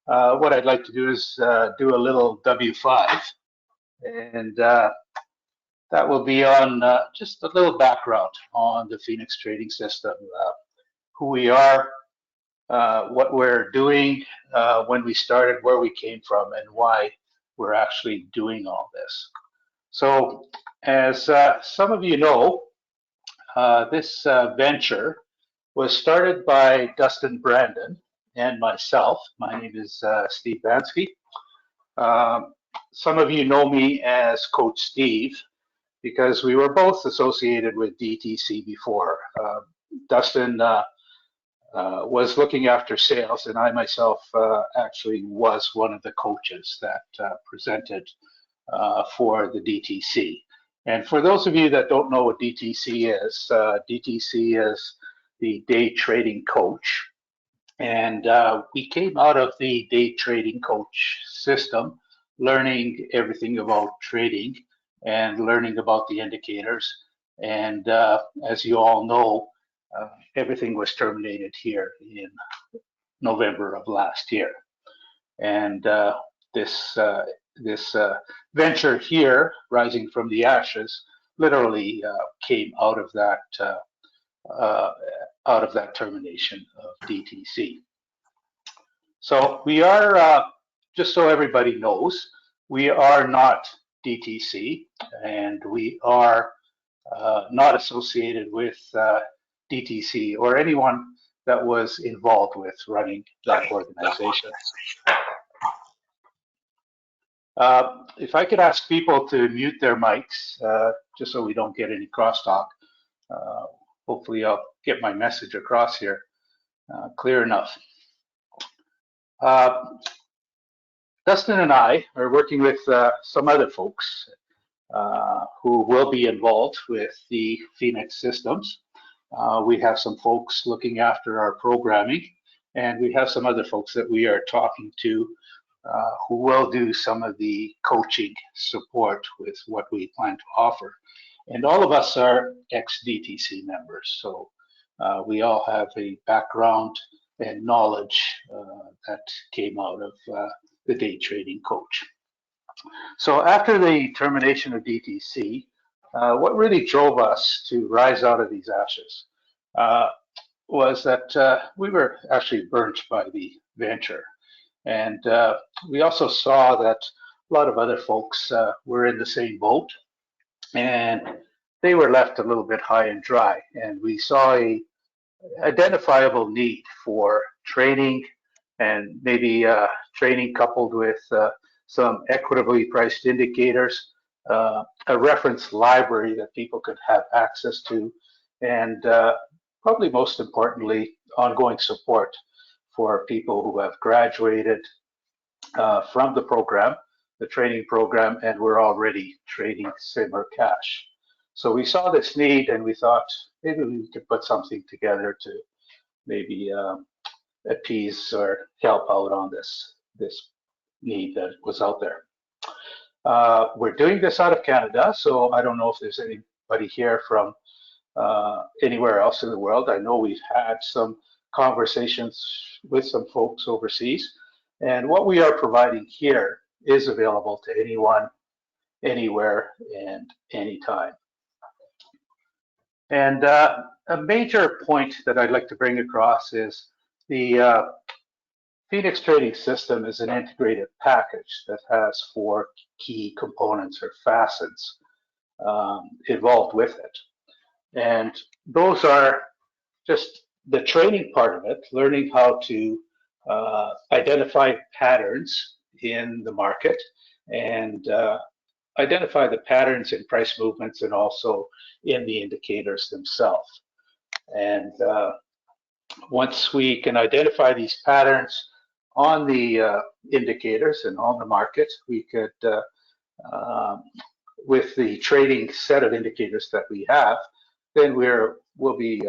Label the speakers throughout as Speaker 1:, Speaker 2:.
Speaker 1: what I'd like to do is do a little W5, and that will be on just a little background on the Phoenix trading system, who we are, what we're doing, when we started, where we came from, and why we're actually doing all this. So, as some of you know, this venture was started by Dustin Brandon and myself. My name is Steve Bansky. Some of you know me as Coach Steve because we were both associated with DTC before. Dustin was looking after sales, and I myself actually was one of the coaches that presented for the DTC. And for those of you that don't know what DTC is the day trading coach. And we came out of the day trading coach system, learning everything about trading and learning about the indicators. And as you all know, everything was terminated here in November of last year. And this venture here, rising from the ashes, literally came out of that termination of DTC. So we are, just so everybody knows, we are not DTC, and we are not associated with DTC or anyone that was involved with running that organization. If I could ask people to mute their mics, just so we don't get any crosstalk. Hopefully I'll get my message across here clear enough. Dustin and I are working with some other folks who will be involved with the Phoenix systems. We have some folks looking after our programming, and we have some other folks that we are talking to who will do some of the coaching support with what we plan to offer. And all of us are ex-DTC members, so we all have a background and knowledge that came out of the day trading coach. So after the termination of DTC, what really drove us to rise out of these ashes was that we were actually burnt by the venture. And we also saw that a lot of other folks were in the same boat, and they were left a little bit high and dry. And we saw a identifiable need for training, and maybe training coupled with some equitably priced indicators, a reference library that people could have access to, and probably most importantly, ongoing support for people who have graduated from the program, the training program, and were already trading sim or cash. So we saw this need, and we thought maybe we could put something together to maybe appease or help out on this need that was out there. We're doing this out of Canada, so I don't know if there's anybody here from anywhere else in the world. I know we've had some conversations with some folks overseas, and what we are providing here is available to anyone, anywhere, and anytime. And a major point that I'd like to bring across is the Phoenix trading system is an integrated package that has 4 key components or facets involved with it. And those are just the training part of it, learning how to identify patterns in the market and identify the patterns in price movements and also in the indicators themselves. And once we can identify these patterns on the indicators and on the market, we could, with the trading set of indicators that we have, then we'll be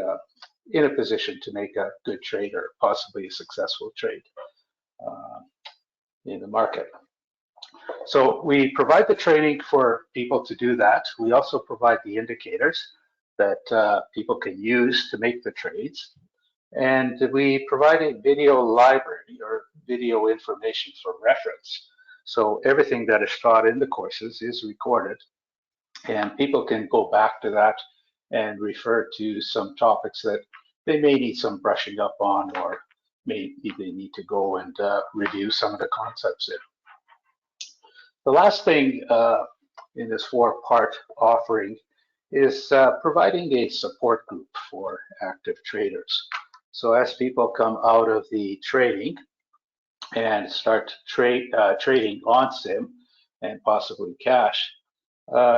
Speaker 1: in a position to make a good trade or possibly a successful trade in the market. So we provide the training for people to do that. We also provide the indicators that people can use to make the trades. And we provide a video library or video information for reference. So everything that is taught in the courses is recorded, and people can go back to that and refer to some topics that they may need some brushing up on, or maybe they need to go and review some of the concepts in. The last thing in this 4-part offering is providing a support group for active traders. So as people come out of the training and start trading on sim and possibly cash,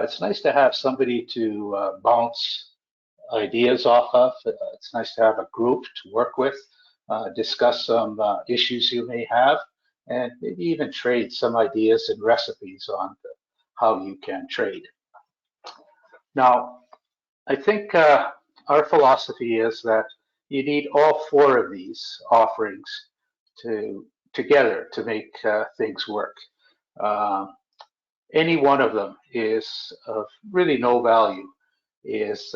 Speaker 1: it's nice to have somebody to bounce ideas off of. It's nice to have a group to work with, discuss some issues you may have, and maybe even trade some ideas and recipes on how you can trade. Now, I think our philosophy is that you need all 4 of these offerings together to make things work. Any one of them is of really no value is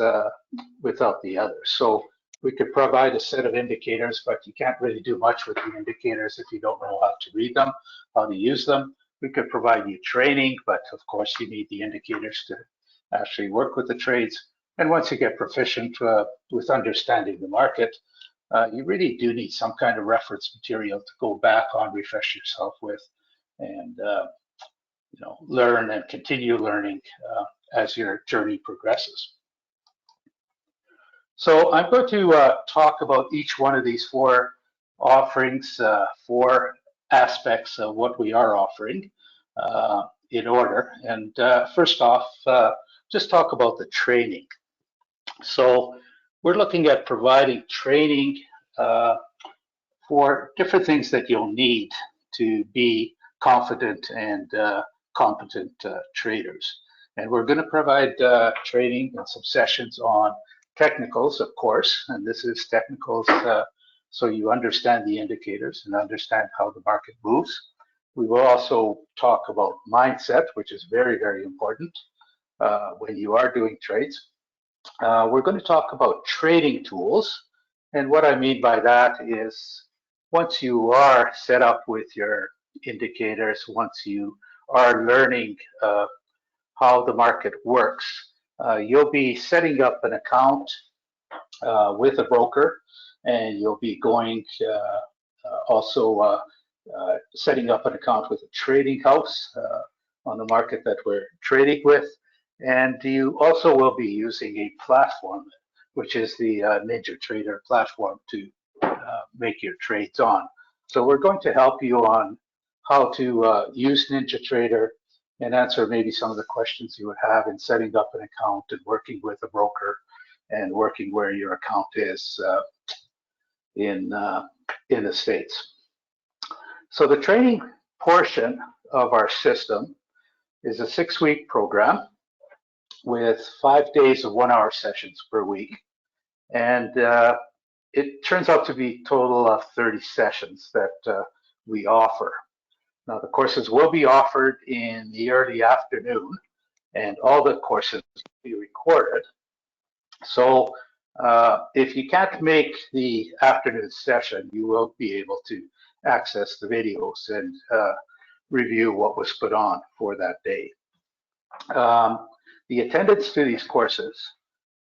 Speaker 1: without the other. So we could provide a set of indicators, but you can't really do much with the indicators if you don't know how to read them, how to use them. We could provide you training, but of course you need the indicators to actually work with the trades. And once you get proficient with understanding the market, you really do need some kind of reference material to go back on, refresh yourself with, and learn and continue learning as your journey progresses. So I'm going to talk about each one of these 4 offerings, 4 aspects of what we are offering in order. And first off, just talk about the training. So we're looking at providing training for different things that you'll need to be confident and competent traders. And we're going to provide training and some sessions on technicals, of course, and this is technicals so you understand the indicators and understand how the market moves. We will also talk about mindset, which is very, very important when you are doing trades. We're going to talk about trading tools, and what I mean by that is once you are set up with your indicators, once you are learning how the market works, you'll be setting up an account with a broker, and you'll be going also setting up an account with a trading house on the market that we're trading with. And you also will be using a platform, which is the NinjaTrader platform to make your trades on. So we're going to help you on how to use NinjaTrader and answer maybe some of the questions you would have in setting up an account and working with a broker and working where your account is in the States. So the training portion of our system is a 6-week program with 5 days of 1-hour sessions per week. And it turns out to be a total of 30 sessions that we offer. Now, the courses will be offered in the early afternoon, and all the courses will be recorded. So if you can't make the afternoon session, you will be able to access the videos and review what was put on for that day. The attendance to these courses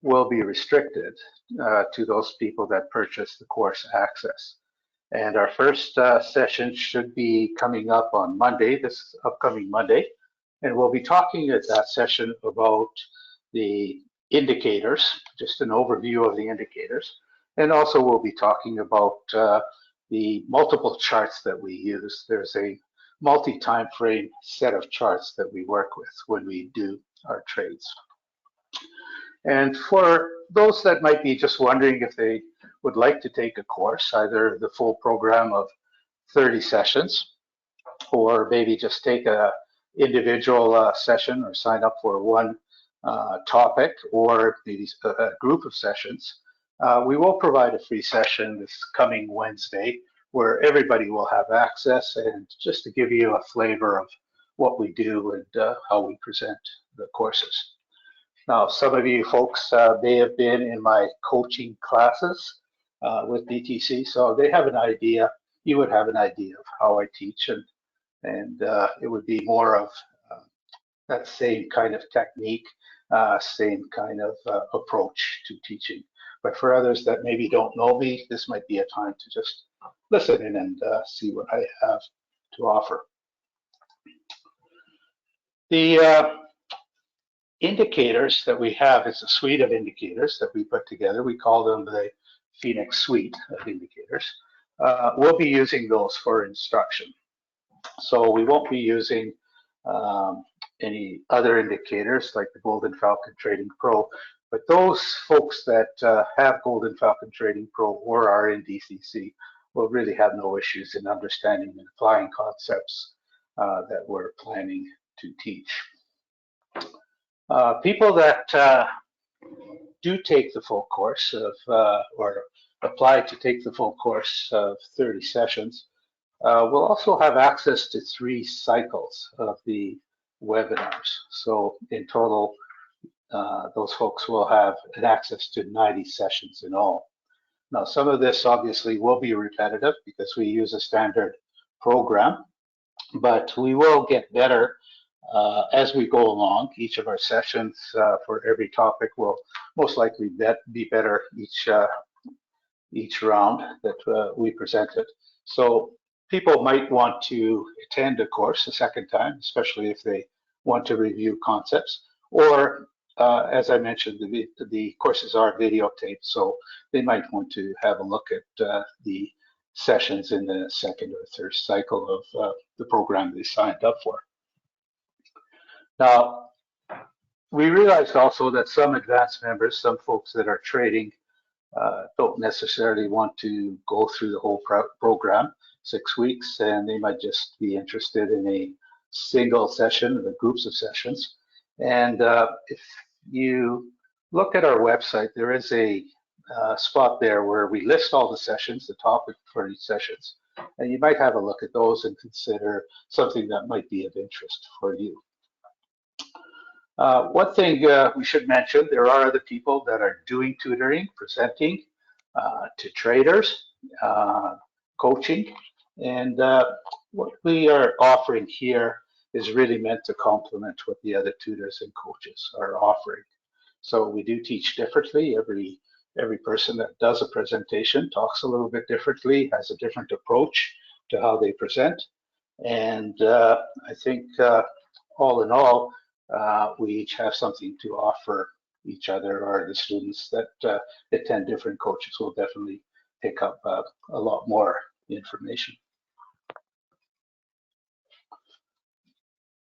Speaker 1: will be restricted to those people that purchase the course access. And our first session should be coming up on Monday, this upcoming Monday. And we'll be talking at that session about the indicators, just an overview of the indicators. And also we'll be talking about the multiple charts that we use. There's a multi-time frame set of charts that we work with when we do our trades. And for those that might be just wondering if they would like to take a course, either the full program of 30 sessions, or maybe just take a individual session or sign up for one topic, or maybe a group of sessions, we will provide a free session this coming Wednesday where everybody will have access, and just to give you a flavor of what we do and how we present the courses. Now, some of you folks may have been in my coaching classes with BTC, so they have an idea you would have an idea of how I teach, and it would be more of that same kind of technique, same kind of approach to teaching. But for others that maybe don't know me, this might be a time to just listen in and see what I have to offer. The indicators that we have is a suite of indicators that we put together. We call them the Phoenix suite of indicators. We'll be using those for instruction. So we won't be using any other indicators like the Golden Falcon Trading Pro, but those folks that have Golden Falcon Trading Pro or are in DCC will really have no issues in understanding and applying concepts that we're planning to teach. People that do take the full course of, or apply to take the full course of 30 sessions, will also have access to 3 cycles of the webinars. So in total, those folks will have access to 90 sessions in all. Now, some of this obviously will be repetitive because we use a standard program, but we will get better as we go along. Each of our sessions for every topic will most likely be better each round that we presented. So people might want to attend a course a second time, especially if they want to review concepts, or as I mentioned, the courses are videotaped, so they might want to have a look at the sessions in the second or third cycle of the program they signed up for. Now, we realized also that some advanced members, some folks that are trading, don't necessarily want to go through the whole program, 6 weeks, and they might just be interested in a single session or groups of sessions. And if you look at our website, there is a spot there where we list all the sessions, the topic for each sessions, and you might have a look at those and consider something that might be of interest for you. One thing we should mention, there are other people that are doing tutoring, presenting to traders, coaching, and what we are offering here is really meant to complement what the other tutors and coaches are offering. So we do teach differently. Every person that does a presentation talks a little bit differently, has a different approach to how they present. And I think all in all, we each have something to offer each other, or the students that attend different coaches will definitely pick up a lot more information.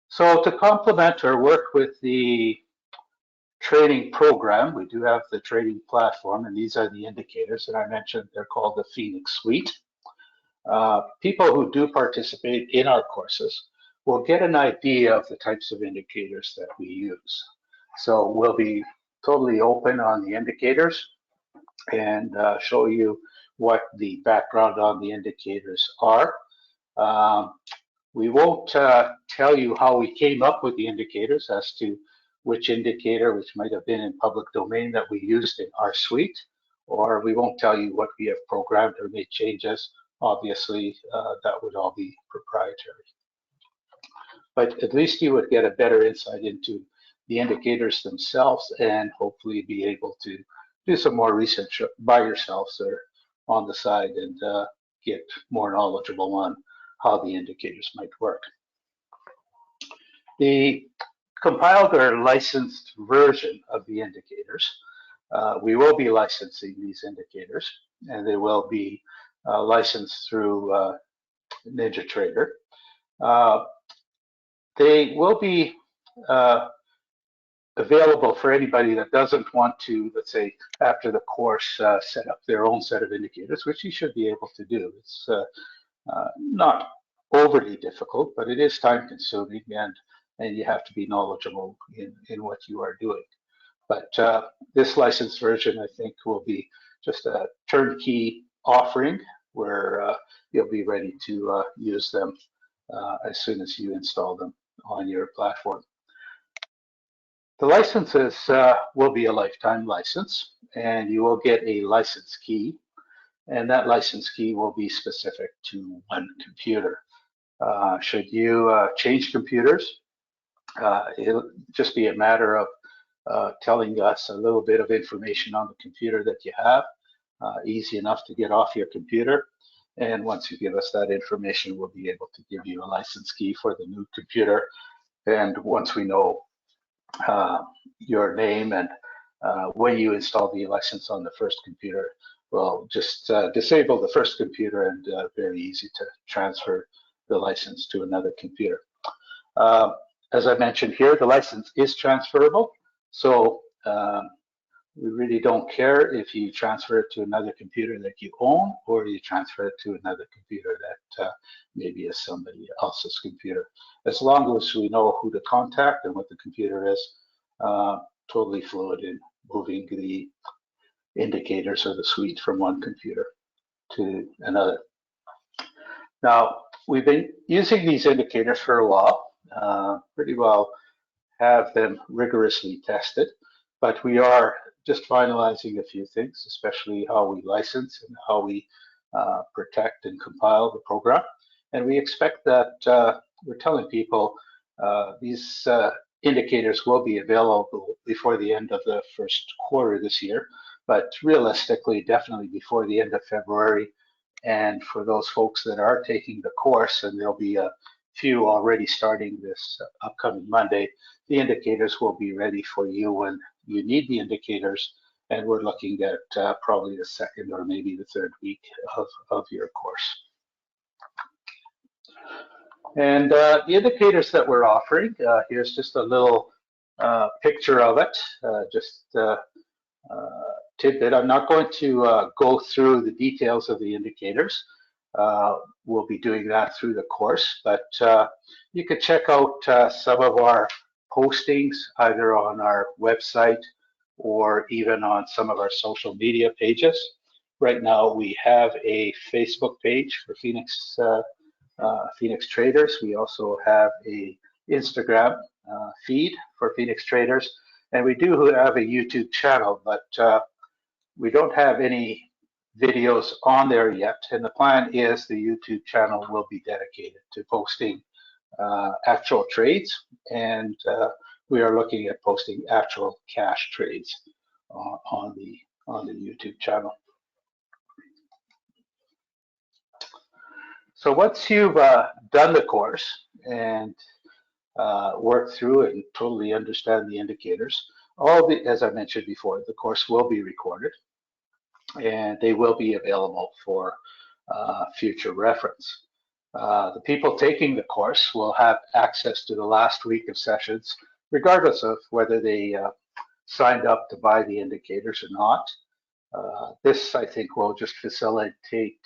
Speaker 1: So to complement or work with the trading program, we do have the trading platform, and these are the indicators that I mentioned. They're called the Phoenix Suite. People who do participate in our courses will get an idea of the types of indicators that we use. So we'll be totally open on the indicators and show you what the background on the indicators are. We won't tell you how we came up with the indicators as to which indicator, which might have been in public domain, that we used in our suite, or we won't tell you what we have programmed or made changes. Obviously, that would all be proprietary. But at least you would get a better insight into the indicators themselves and hopefully be able to do some more research by yourselves or on the side and get more knowledgeable on how the indicators might work. The compiled or licensed version of the indicators, we will be licensing these indicators, and they will be licensed through NinjaTrader. They will be available for anybody that doesn't want to, let's say, after the course, set up their own set of indicators, which you should be able to do. It's not overly difficult, but it is time consuming, and you have to be knowledgeable in what you are doing. But this licensed version, I think, will be just a turnkey offering where you'll be ready to use them as soon as you install them on your platform. The licenses will be a lifetime license, and you will get a license key. and that license key will be specific to one computer. Should you change computers, it'll just be a matter of telling us a little bit of information on the computer that you have. Easy enough to get off your computer. And once you give us that information, we'll be able to give you a license key for the new computer. And once we know your name and when you install the license on the first computer, we'll just disable the first computer, and very easy to transfer the license to another computer. As I mentioned here, the license is transferable. So we really don't care if you transfer it to another computer that you own, or you transfer it to another computer that maybe is somebody else's computer. As long as we know who to contact and what the computer is, totally fluid in moving the indicators or the suite from one computer to another. Now, we've been using these indicators for a while, pretty well have them rigorously tested, but we are just finalizing a few things, especially how we license and how we protect and compile the program. And we expect that we're telling people these indicators will be available before the end of the first quarter this year, but realistically, definitely before the end of February. And for those folks that are taking the course, and there'll be a few already starting this upcoming Monday, the indicators will be ready for you when you need the indicators. And we're looking at probably the second or maybe the third week of your course. And the indicators that we're offering, here's just a little picture of it, just tidbit. I'm not going to go through the details of the indicators. We'll be doing that through the course, but you could check out some of our postings either on our website or even on some of our social media pages. Right now, we have a Facebook page for Phoenix Traders. We also have a Instagram feed for Phoenix Traders, and we do have a YouTube channel, but we don't have any videos on there yet. And the plan is the YouTube channel will be dedicated to posting actual trades, and we are looking at posting actual cash trades on the YouTube channel. So once you've done the course and worked through and totally understand the indicators, as I mentioned before, the course will be recorded and they will be available for future reference. The people taking the course will have access to the last week of sessions, regardless of whether they signed up to buy the indicators or not. This, I think, will just facilitate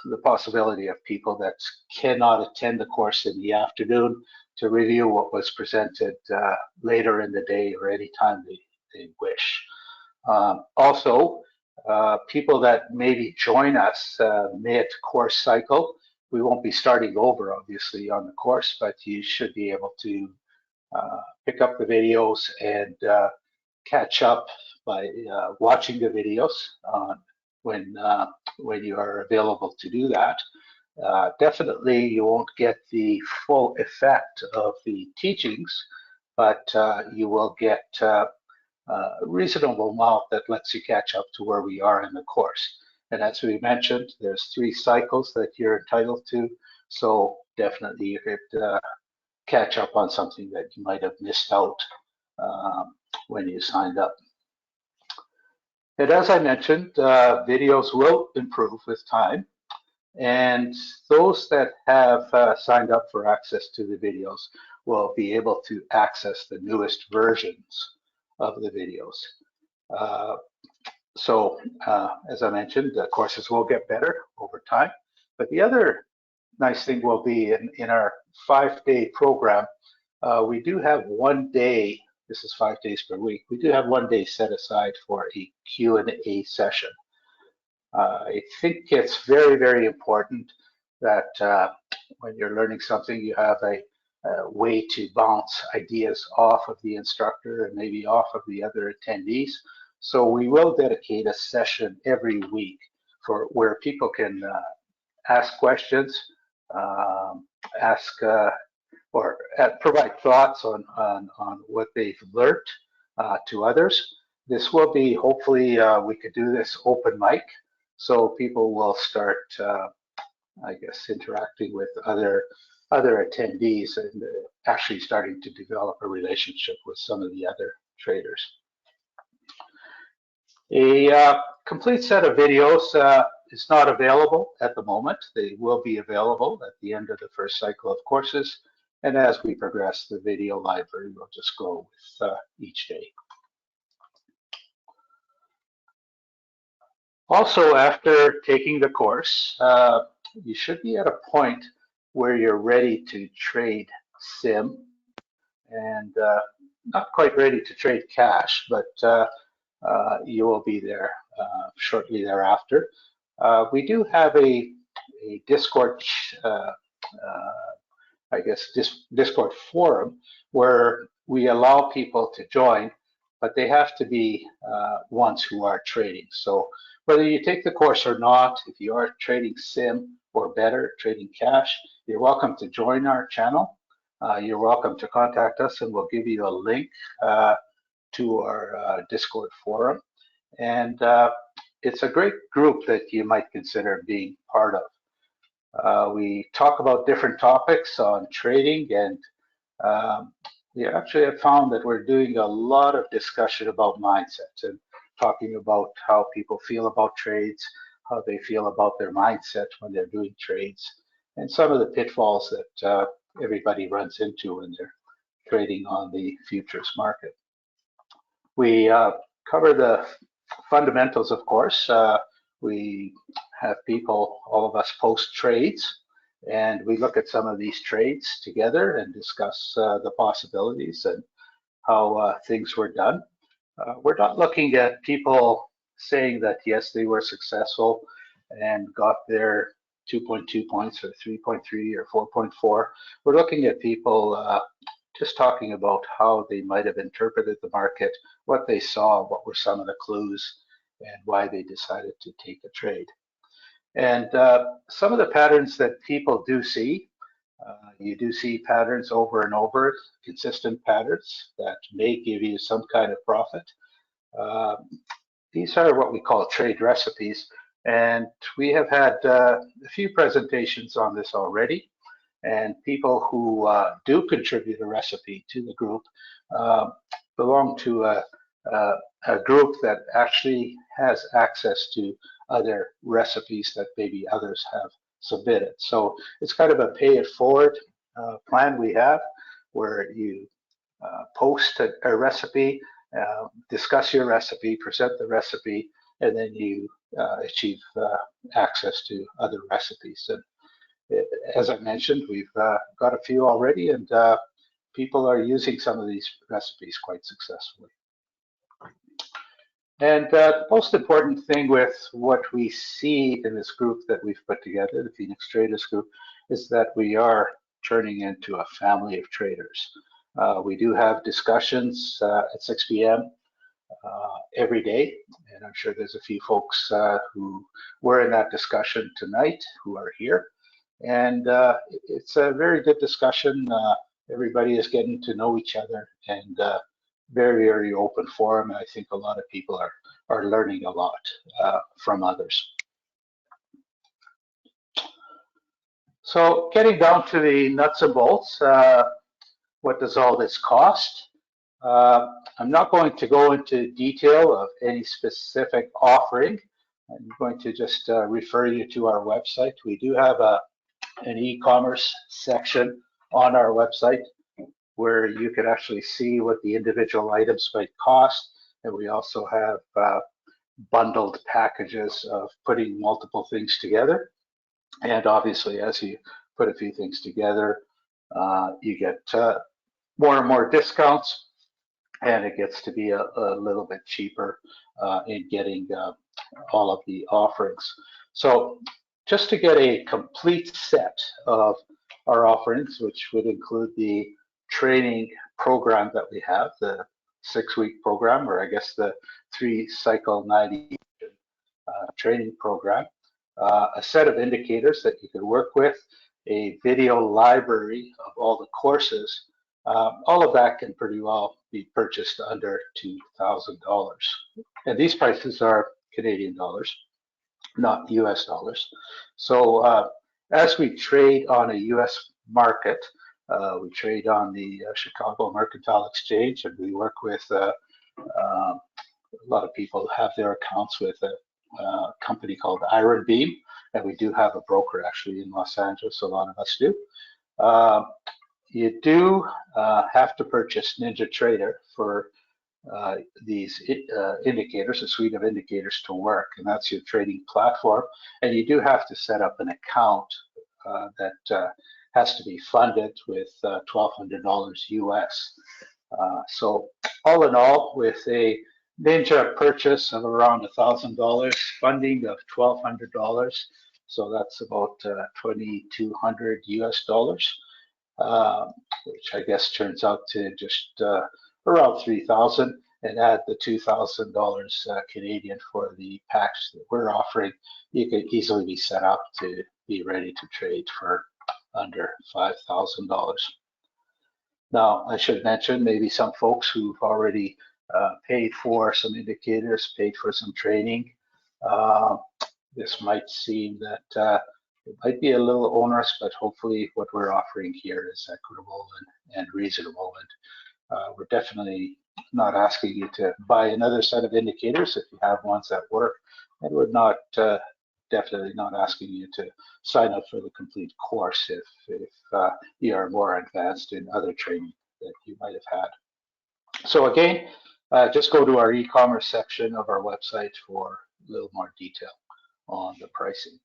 Speaker 1: the possibility of people that cannot attend the course in the afternoon to review what was presented later in the day or anytime they wish. Also, people that maybe join us mid-course cycle, we won't be starting over, obviously, on the course, but you should be able to pick up the videos and catch up by watching the videos when you are available to do that. Definitely, you won't get the full effect of the teachings, but you will get a reasonable amount that lets you catch up to where we are in the course. And as we mentioned, there's 3 cycles that you're entitled to, so definitely you could catch up on something that you might have missed out when you signed up. And as I mentioned, videos will improve with time, and those that have signed up for access to the videos will be able to access the newest versions of the videos. So as I mentioned, the courses will get better over time, but the other nice thing will be in our 5-day program, we do have 1 day. This is 5 days per week. We do have 1 day set aside for a Q&A session. I think it's very, very important that when you're learning something, you have a way to bounce ideas off of the instructor and maybe off of the other attendees. So we will dedicate a session every week for where people can ask questions, ask or provide thoughts on what they've learned to others. This will be, hopefully, we could do this open mic, so people will start, I guess, interacting with other attendees and actually starting to develop a relationship with some of the other traders. A complete set of videos is not available at the moment. They will be available at the end of the first cycle of courses. And as we progress, the video library will just grow with each day. Also, after taking the course, you should be at a point where you're ready to trade sim and not quite ready to trade cash, but you will be there shortly thereafter. We do have a Discord, I guess, Discord forum where we allow people to join, but they have to be ones who are trading. So whether you take the course or not, if you are trading sim or better, trading cash, you're welcome to join our channel. You're welcome to contact us, and we'll give you a link to our Discord forum. And it's a great group that you might consider being part of. We talk about different topics on trading, and we actually have found that we're doing a lot of discussion about mindsets and talking about how people feel about trades, how they feel about their mindset when they're doing trades, and some of the pitfalls that everybody runs into when they're trading on the futures market. We cover the fundamentals, of course. We have people, all of us, post trades, and we look at some of these trades together and discuss the possibilities and how things were done. We're not looking at people saying that, yes, they were successful and got their 2.2 points or 3.3 or 4.4. We're looking at people just talking about how they might have interpreted the market, what they saw, what were some of the clues, and why they decided to take a trade. And some of the patterns that people do see, you do see patterns over and over, consistent patterns that may give you some kind of profit. These are what we call trade recipes, and we have had a few presentations on this already. And people who do contribute a recipe to the group belong to a group that actually has access to other recipes that maybe others have submitted. So it's kind of a pay it forward plan we have, where you post a recipe, discuss your recipe, present the recipe, and then you achieve access to other recipes. And as I mentioned, we've got a few already, and people are using some of these recipes quite successfully. And the most important thing with what we see in this group that we've put together, the Phoenix Traders Group, is that we are turning into a family of traders. We do have discussions at 6 p.m. Every day, and I'm sure there's a few folks who were in that discussion tonight who are here. And it's a very good discussion. Everybody is getting to know each other, and very, very open forum. I think a lot of people are learning a lot from others. So getting down to the nuts and bolts, what does all this cost? I'm not going to go into detail of any specific offering. I'm going to just refer you to our website. We do have an e-commerce section on our website where you can actually see what the individual items might cost. And we also have bundled packages of putting multiple things together. And obviously, as you put a few things together, you get more and more discounts, and it gets to be a little bit cheaper in getting all of the offerings. So just to get a complete set of our offerings, which would include the training program that we have, the 6-week program, or I guess the 3-cycle 90 training program, a set of indicators that you can work with, a video library of all the courses. All of that can pretty well be purchased under $2,000. And these prices are Canadian dollars, not US dollars. So as we trade on a US market, we trade on the Chicago Mercantile Exchange, and we work with a lot of people have their accounts with a company called Iron Beam, and we do have a broker actually in Los Angeles. A lot of us do. You do have to purchase NinjaTrader for these indicators, a suite of indicators to work, and that's your trading platform. And you do have to set up an account that has to be funded with $1,200 US. So all in all, with a Ninja purchase of around $1,000, funding of $1,200, so that's about 2,200 US dollars, which I guess turns out to just around 3,000, and add the $2,000 Canadian for the packs that we're offering. You could easily be set up to be ready to trade for under $5,000. Now, I should mention maybe some folks who've already paid for some indicators, paid for some training. This might seem that it might be a little onerous, but hopefully what we're offering here is equitable and reasonable. And we're definitely not asking you to buy another set of indicators if you have ones that work. And we're not definitely not asking you to sign up for the complete course if you are more advanced in other training that you might have had. So again, just go to our e-commerce section of our website for a little more detail on the pricing.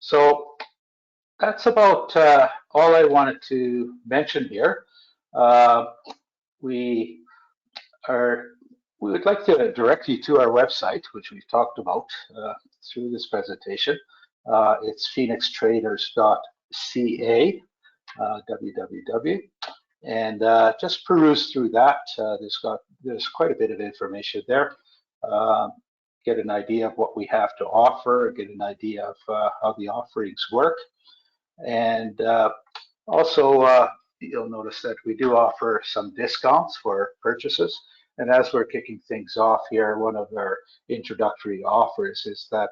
Speaker 1: So that's about all I wanted to mention here. We would like to direct you to our website, which we've talked about through this presentation. It's phoenixtraders.ca, www. And just peruse through that. There's quite a bit of information there. Get an idea of what we have to offer, get an idea of how the offerings work. And also, you'll notice that we do offer some discounts for purchases. And as we're kicking things off here, one of our introductory offers is that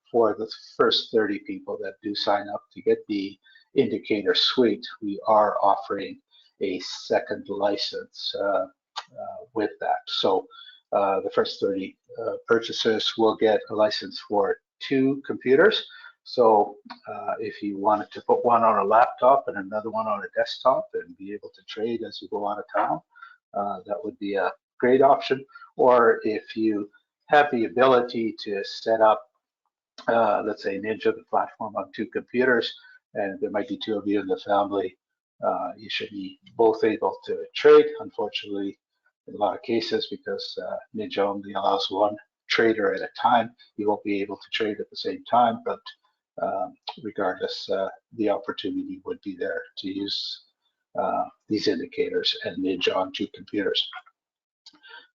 Speaker 1: for the first 30 people that do sign up to get the indicator suite, we are offering a second license with that. So the first 30 purchasers will get a license for 2 computers. So if you wanted to put one on a laptop and another one on a desktop and be able to trade as you go out of town, that would be a great option. Or if you have the ability to set up, let's say Ninja, the platform, on 2 computers, and there might be 2 of you in the family, you should be both able to trade. Unfortunately, in a lot of cases, because Ninja only allows 1 trader at a time, you won't be able to trade at the same time, but regardless, the opportunity would be there to use these indicators and Ninja on 2 computers.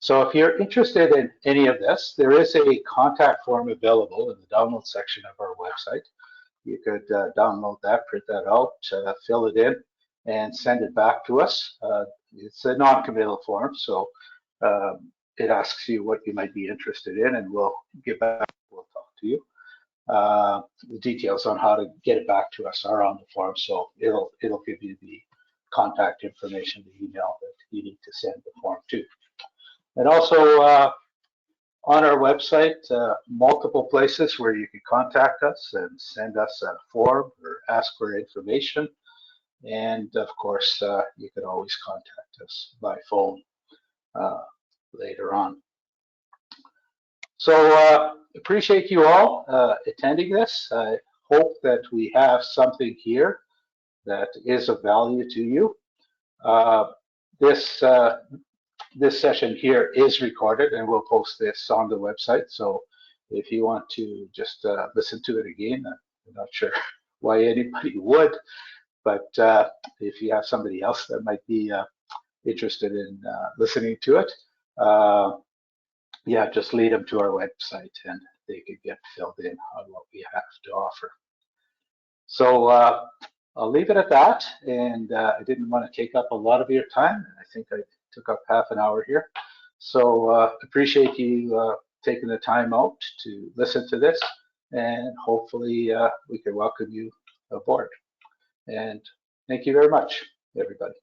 Speaker 1: So if you're interested in any of this, there is a contact form available in the download section of our website. You could download that, print that out, fill it in, and send it back to us. It's a non-committal form, so it asks you what you might be interested in, and we'll get back, we'll talk to you. The details on how to get it back to us are on the form, so it'll give you the contact information, the email that you need to send the form to. And also on our website, multiple places where you can contact us and send us a form or ask for information. And of course, you can always contact us by phone later on. So appreciate you all attending this. I hope that we have something here that is of value to you. This session here is recorded, and we'll post this on the website. So if you want to just listen to it again, I'm not sure why anybody would, but if you have somebody else that might be interested in listening to it, yeah, just lead them to our website and they could get filled in on what we have to offer. So I'll leave it at that, and I didn't want to take up a lot of your time. I think I took up half an hour here. So appreciate you taking the time out to listen to this, and hopefully we can welcome you aboard. And thank you very much, everybody.